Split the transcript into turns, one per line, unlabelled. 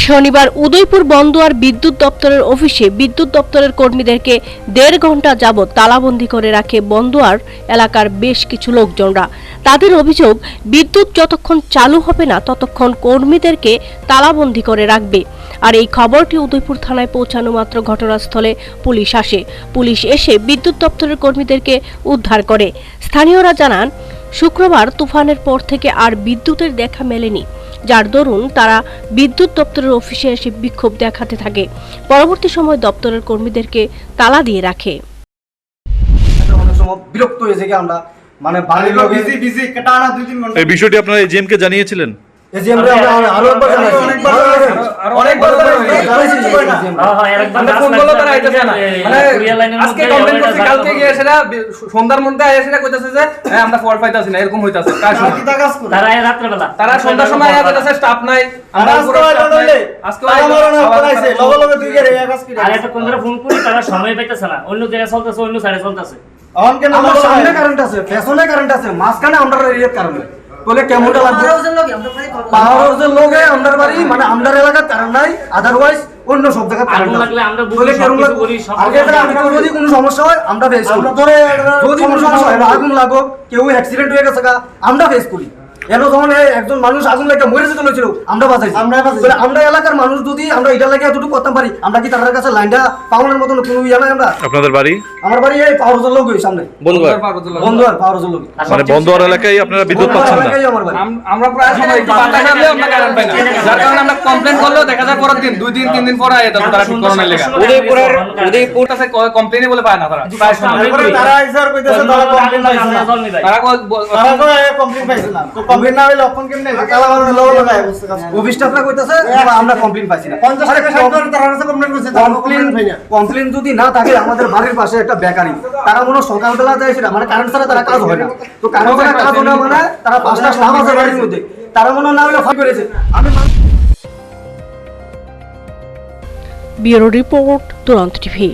শনিবার উদয়পুর বন্দোয়ার বিদ্যুৎ দপ্তরের অফিসে বিদ্যুৎ দপ্তরের কর্মীদেরকে 1.5 ঘন্টা যাবৎ তালাবন্দি করে রাখে বন্দোয়ার এলাকার বেশ কিছু লোকজনরা। তাদের অভিযোগ, বিদ্যুৎ যতক্ষণ চালু হবে না ততক্ষণ কর্মীদেরকে তালাবন্দি করে রাখবে। আর এই খবরটি উদয়পুর থানায় পৌঁছানো মাত্র ঘটনাস্থলে পুলিশ আসে। পুলিশ এসে বিদ্যুৎ দপ্তরের কর্মীদেরকে উদ্ধার করে। স্থানীয়রা জানান, শুক্রবার তুফানের পর থেকে আর বিদ্যুতের দেখা মেলেনি, যার দরুন তারা বিদ্যুৎ দপ্তরের অফিসে এসে বিক্ষোভ দেখাতে থাকে। পরবর্তী সময় দপ্তরের কর্মীদেরকে তালা দিয়ে রাখে।
বিরক্ত হয়েছে কি আমরা, মানে বাড়ির লোক বিজি টানা 2-3 ঘন্টা।
এই বিষয়টি আপনারা এজিএম কে জানিয়েছিলেন?
এজিএম রে আমরা আরো একবার জানাইছি, অনেকবার জানাইছি।
হ্যাঁ একবার ফোন করলো তারা আইতাছে না, মানে আজকে কমপ্লেইন করছি, কালকে গিয়ে সেটা সন্ধ্যার মধ্যে আইসা কইতাছে যে হ্যাঁ আমরা ফল পাইতাছি না, এরকম হইতাছে। তারা এই রাত্রে বেলা
তারা সন্ধ্যার সময় আইয়া কইতাছে স্টাফ নাই, আমরা পুরো স্টাফ নাই। আজকে আইছে লগে লগে দুই গেরে এক আজকে
আর একটা কোন ধরে ফোন করি, তারা সময় পাইতাছে না, অন্য জায়গায় চলতেছে, অন্য সাইডে চলতেছে।
আমার সামনে কারেন্ট আছে, পেছনে কারেন্ট আছে, মাঝখানে আমরা এরিয়ার কারণে বলে কেমনটা লাগবে। পাওয়ার হাউসের লোকে আমাদের বাড়ি, মানে আমাদের এলাকার কারেন্ট নাই, আদারওয়াইজ অন্য সব জায়গায় কারেন্ট লাগলে আমরা বলে কেমন লাগবে। আগে যদি কোনো সমস্যা হয় আমরা ফেস করি, যদি কোনো সমস্যা হয় আগুন লাগো, কেউ অ্যাক্সিডেন্ট হয়ে গেছে আমরা ফেস করি। এলো যখন একজন মানুষ আগুন লেগে মরে যেতে হয়েছিল, আমরা বাঁচাইছি। আমরা এলাকার মানুষ যদি আমরা এটা লাগে এতটুকু করতে পারি, আমরা কি তার কাছে লাইনটা পাওয়ানোর মতন কোনো ইয়া নাই। আমরা
আপনাদের বাড়ি?
আমার বাড়ি এই পাওয়ার হাউসের লোক সামনে বন্দোয়ার পাওয়ার হাউসের লোক,
মানে বন্দোয়ার এলাকায় আপনারা বিদ্যুৎ পাচ্ছেন না?
আমরা প্রায় সময় একটু বাতাস আসলে আমরা কারেন্ট পাই না, যার কারণে আমরা কমপ্লেইন করলেও দেখা যায় পরের দিন 2 দিন 3 দিন পরে আইতা তারা ঠিক করনের লাগা। উদয়পুর কাছে কমপ্লেইনই বলে পায় না তারা, প্রায় সময় তারা আইসার কইতাছে তারা কমপ্লেইন পাইছে না, তারা কমপ্লেইন পাইছে না। তো কমপ্লেইন না হইলে অপন কেমনে তালা মারবে লোক লাগায় বসে কাজ অফিস স্টাফরা কইতাছে আমরা কমপ্লেইন পাইছি না। 50 টাকা 60 টাকা তারা কাছে কমপ্লেইন করছে, কমপ্লেইন যদি না থাকে আমাদের বাড়ির পাশে একটা বেকারি, তারা মনে সকালবেলা যায় সেটা, মানে কারেন্ট ছাড়া তারা কাজ হয় না। তো কারেন্ট ছাড়া কাজ হয় না মানে তারা 5টা স্টাফ আছে বাড়ির মধ্যে, তারা মনে না হলে ফাঁক করেছে। আমি
ব্যুরো রিপোর্ট, দুরন্ত টিভি।